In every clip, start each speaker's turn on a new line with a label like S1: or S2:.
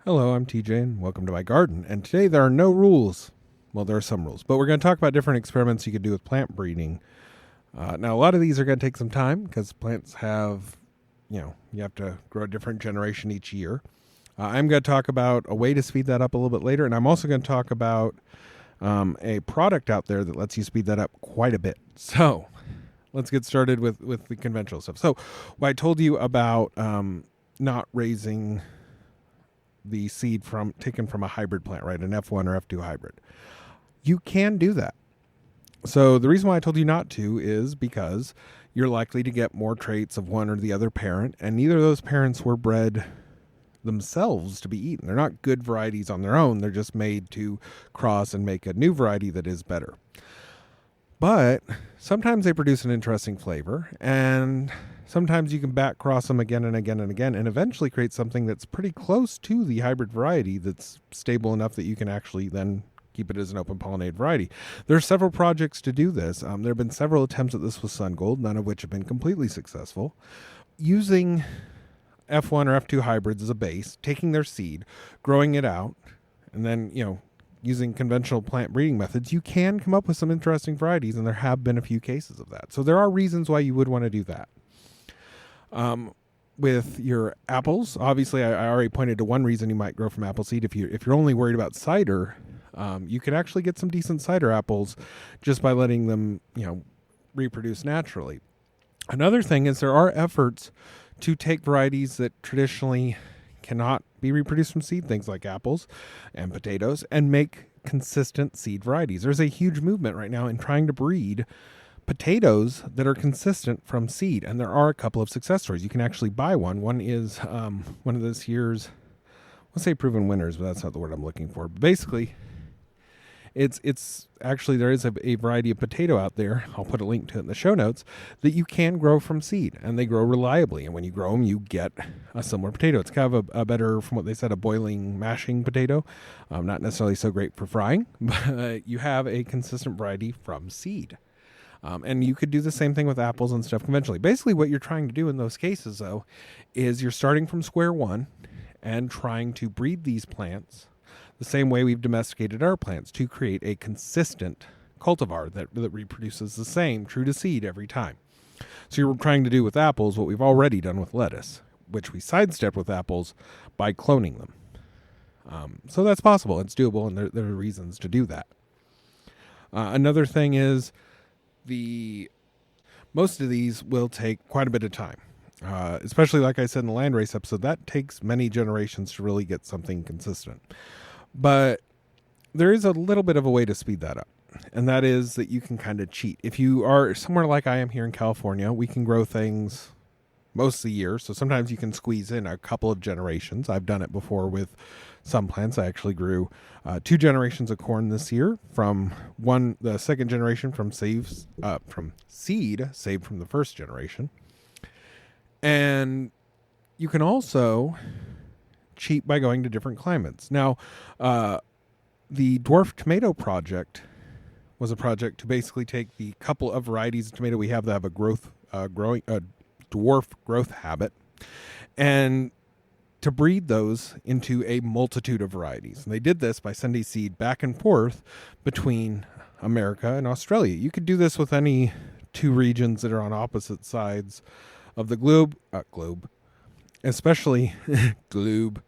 S1: Hello, I'm TJ, and welcome to my garden. And today there are no rules. Well, there are some rules, but we're going to talk about different experiments you could do with plant breeding. Now, a lot of these are going to take some time because plants have, you have to grow a different generation each year. I'm going to talk about a way to speed that up a little bit later, and I'm also going to talk about a product out there that lets you speed that up quite a bit. So let's get started with the conventional stuff. So, what I told you about not raising the seed taken from a hybrid plant, right? An F1 or F2 hybrid. You can do that. So the reason why I told you not to is because you're likely to get more traits of one or the other parent, and neither of those parents were bred themselves to be eaten. They're not good varieties on their own. They're just made to cross and make a new variety that is better. But sometimes they produce an interesting flavor, and sometimes you can back cross them again and again and again and eventually create something that's pretty close to the hybrid variety that's stable enough that you can actually then keep it as an open pollinated variety. There are several projects to do this. There have been several attempts at this with Sungold, none of which have been completely successful. Using F1 or F2 hybrids as a base, taking their seed, growing it out, and then, using conventional plant breeding methods, you can come up with some interesting varieties, and there have been a few cases of that. So there are reasons why you would want to do that. With your apples, obviously, I already pointed to one reason you might grow from apple seed. If you're only worried about cider, you can actually get some decent cider apples just by letting them, reproduce naturally. Another thing is there are efforts to take varieties that traditionally cannot be reproduced from seed, things like apples and potatoes, and make consistent seed varieties. There's a huge movement right now in trying to breed potatoes that are consistent from seed, and there are a couple of success stories. You can actually buy one. One is one of this year's, let's say proven winners, but that's not the word I'm looking for. But basically, it's actually, there is a variety of potato out there, I'll put a link to it in the show notes, that you can grow from seed, and they grow reliably, and when you grow them, you get a similar potato. It's kind of a better, from what they said, a boiling, mashing potato. Not necessarily so great for frying, but you have a consistent variety from seed. And you could do the same thing with apples and stuff conventionally. Basically, what you're trying to do in those cases, though, is you're starting from square one and trying to breed these plants the same way we've domesticated our plants to create a consistent cultivar that reproduces the same, true to seed, every time. So you're trying to do with apples what we've already done with lettuce, which we sidestepped with apples by cloning them. So that's possible. It's doable, and there are reasons to do that. Another thing is, most of these will take quite a bit of time, especially like I said in the landrace episode, that takes many generations to really get something consistent. But there is a little bit of a way to speed that up, and that is that you can kind of cheat. If you are somewhere like I am here in California, we can grow things most of the year, so sometimes you can squeeze in a couple of generations. I've done it before with some plants. I actually grew 2 generations of corn this year from the second generation from seed saved from the first generation. And you can also cheat by going to different climates. Now, the Dwarf Tomato Project was a project to basically take the couple of varieties of tomato we have that have a dwarf growth habit, and to breed those into a multitude of varieties. And they did this by sending seed back and forth between America and Australia. You could do this with any 2 regions that are on opposite sides of the globe, especially globe.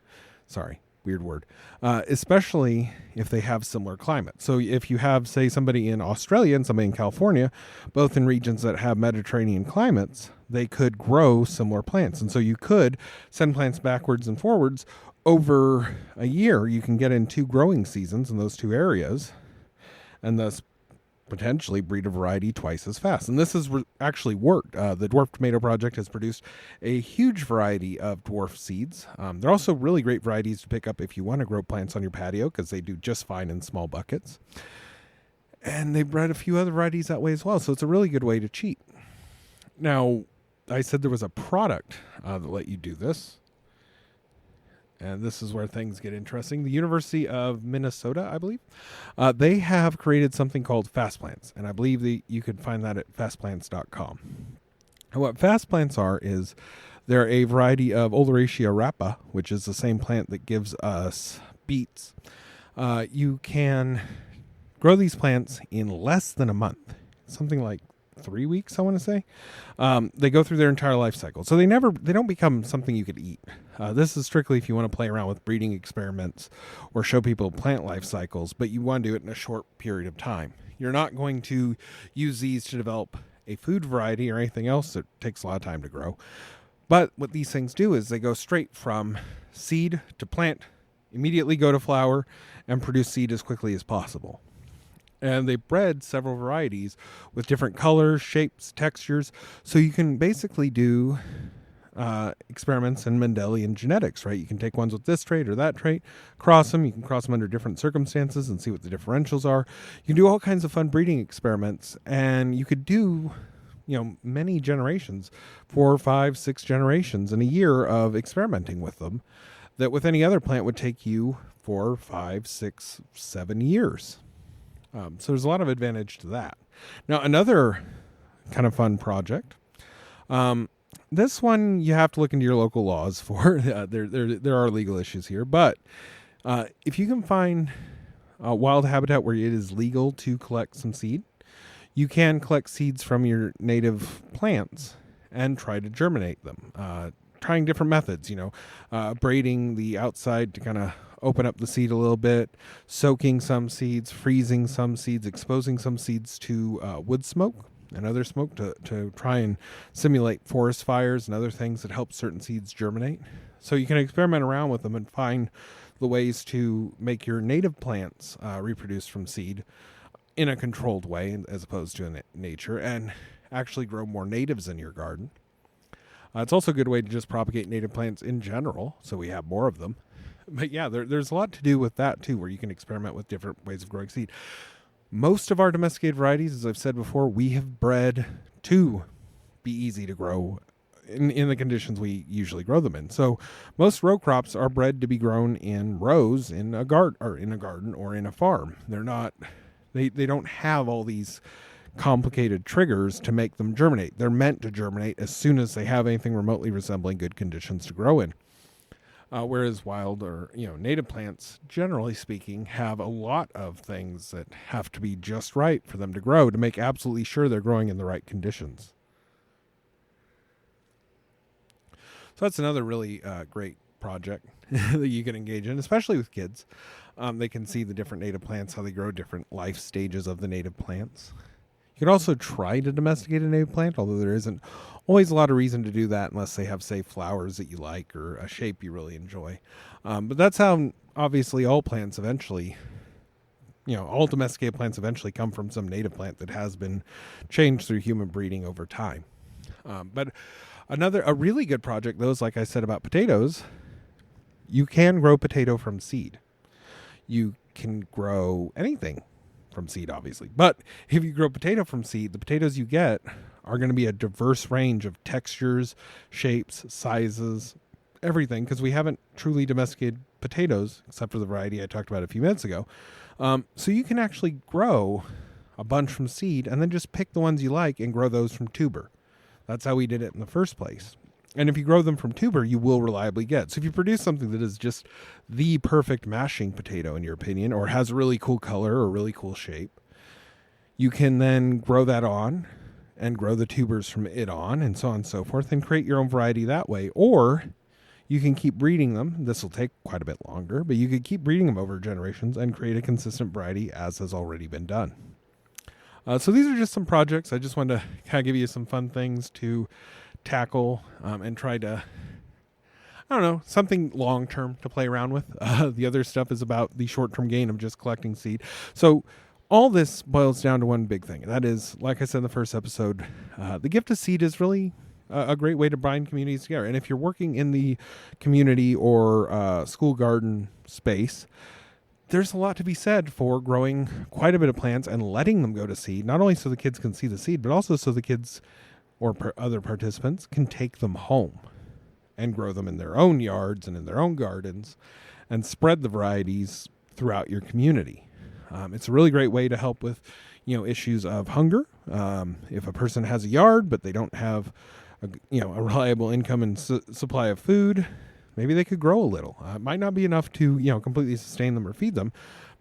S1: Sorry, weird word. Especially if they have similar climates. So if you have, say, somebody in Australia and somebody in California, both in regions that have Mediterranean climates, they could grow similar plants. And so you could send plants backwards and forwards over a year. You can get in 2 growing seasons in those 2 areas, and thus potentially breed a variety twice as fast. And this has actually worked. The Dwarf Tomato Project has produced a huge variety of dwarf seeds. They're also really great varieties to pick up if you want to grow plants on your patio, because they do just fine in small buckets. And they've bred a few other varieties that way as well. So it's a really good way to cheat. Now, I said there was a product that let you do this. And this is where things get interesting. The University of Minnesota, I believe, they have created something called Fast Plants. And I believe that you can find that at fastplants.com. And what Fast Plants are is They're a variety of Oleracea rapa, which is the same plant that gives us beets. You can grow these plants in less than a month, something like 3 weeks, I want to say. They go through their entire life cycle, so they don't become something you could eat. This is strictly if you want to play around with breeding experiments or show people plant life cycles, but you want to do it in a short period of time. You're not going to use these to develop a food variety or anything else that takes a lot of time to grow. But what these things do is they go straight from seed to plant, immediately go to flower, and produce seed as quickly as possible. And they bred several varieties with different colors, shapes, textures, so you can basically do experiments in Mendelian genetics, right? You can take ones with this trait or that trait, cross them. You can cross them under different circumstances and see what the differentials are. You can do all kinds of fun breeding experiments, and you could do, many generations, 4, 5, 6 generations in a year of experimenting with them that with any other plant would take you 4, 5, 6, 7 years. So there's a lot of advantage to that. Now, another kind of fun project. This one you have to look into your local laws for. There are legal issues here, but if you can find a wild habitat where it is legal to collect some seed, you can collect seeds from your native plants and try to germinate them. Trying different methods, braiding the outside to kind of open up the seed a little bit, soaking some seeds, freezing some seeds, exposing some seeds to wood smoke and other smoke to try and simulate forest fires and other things that help certain seeds germinate. So you can experiment around with them and find the ways to make your native plants reproduce from seed in a controlled way as opposed to in nature, and actually grow more natives in your garden. It's also a good way to just propagate native plants in general, so we have more of them. But yeah, there's a lot to do with that too, where you can experiment with different ways of growing seed. Most of our domesticated varieties, as I've said before, we have bred to be easy to grow in the conditions we usually grow them in. So most row crops are bred to be grown in rows in a garden or in a farm. They're not, they don't have all these complicated triggers to make them germinate. They're meant to germinate as soon as they have anything remotely resembling good conditions to grow in. Whereas wild or native plants, generally speaking, have a lot of things that have to be just right for them to grow to make absolutely sure they're growing in the right conditions. So that's another really great project that you can engage in, especially with kids. They can see the different native plants, how they grow, different life stages of the native plants. You can also try to domesticate a native plant, although there isn't always a lot of reason to do that unless they have, say, flowers that you like or a shape you really enjoy. But that's how, obviously, all plants eventually, all domesticated plants eventually come from some native plant that has been changed through human breeding over time. But a really good project, though, is like I said about potatoes, you can grow potato from seed. You can grow anything from seed, obviously. But if you grow potato from seed, the potatoes you get are going to be a diverse range of textures, shapes, sizes, everything, because we haven't truly domesticated potatoes, except for the variety I talked about a few minutes ago. So you can actually grow a bunch from seed and then just pick the ones you like and grow those from tuber. That's how we did it in the first place. And if you grow them from tuber, you will reliably get. So if you produce something that is just the perfect mashing potato, in your opinion, or has a really cool color or really cool shape, you can then grow that on and grow the tubers from it on and so on and so forth and create your own variety that way. Or you can keep breeding them. This will take quite a bit longer, but you could keep breeding them over generations and create a consistent variety as has already been done. So these are just some projects. I just wanted to kind of give you some fun things to tackle and try to, something long-term to play around with. The other stuff is about the short-term gain of just collecting seed. So all this boils down to one big thing. And that is, like I said in the first episode, the gift of seed is really a great way to bind communities together. And if you're working in the community or school garden space, there's a lot to be said for growing quite a bit of plants and letting them go to seed, not only so the kids can see the seed, but also so the kids or other participants can take them home and grow them in their own yards and in their own gardens and spread the varieties throughout your community. It's a really great way to help with, issues of hunger. If a person has a yard, but they don't have a reliable income and supply of food, maybe they could grow a little. It might not be enough to, completely sustain them or feed them,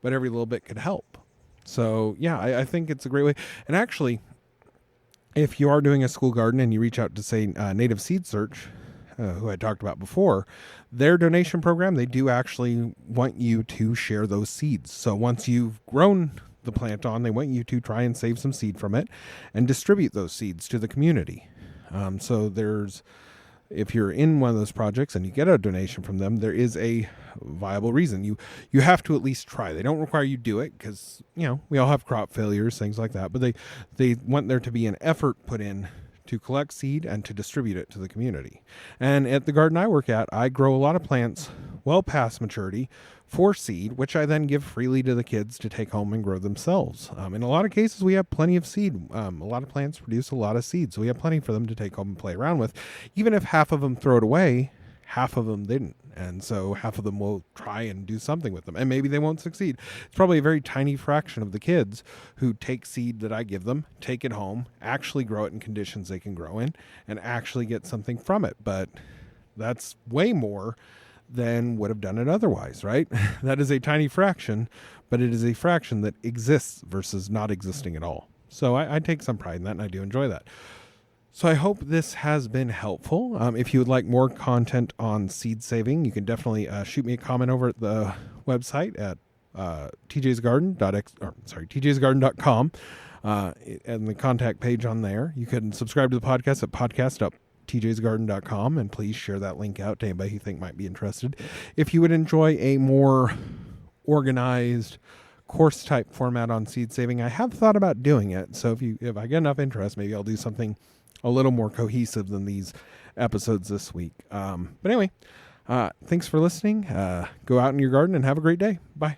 S1: but every little bit could help. So yeah, I think it's a great way. And actually, if you are doing a school garden and you reach out to, say, Native Seed Search, who I talked about before, their donation program, they do actually want you to share those seeds. So once you've grown the plant on, they want you to try and save some seed from it and distribute those seeds to the community. So if you're in one of those projects and you get a donation from them, there is a viable reason. You have to at least try. They don't require you do it because, we all have crop failures, things like that, but they want there to be an effort put in to collect seed and to distribute it to the community. And at the garden I work at, I grow a lot of plants well past maturity for seed, which I then give freely to the kids to take home and grow themselves. In a lot of cases, we have plenty of seed. A lot of plants produce a lot of seed, so we have plenty for them to take home and play around with. Even if half of them throw it away, half of them didn't. And so half of them will try and do something with them. And maybe they won't succeed. It's probably a very tiny fraction of the kids who take seed that I give them, take it home, actually grow it in conditions they can grow in, and actually get something from it. But that's way more than would have done it otherwise, right? That is a tiny fraction, but it is a fraction that exists versus not existing at all. So I take some pride in that, and I do enjoy that. So I hope this has been helpful. If you would like more content on seed saving, you can definitely shoot me a comment over at the website at tjsgarden.com and the contact page on there. You can subscribe to the podcast at podcast.tjsgarden.com, and please share that link out to anybody you think might be interested. If you would enjoy a more organized course type format on seed saving, I have thought about doing it. So if I get enough interest, maybe I'll do something a little more cohesive than these episodes this week. But anyway, thanks for listening. Go out in your garden and have a great day. Bye.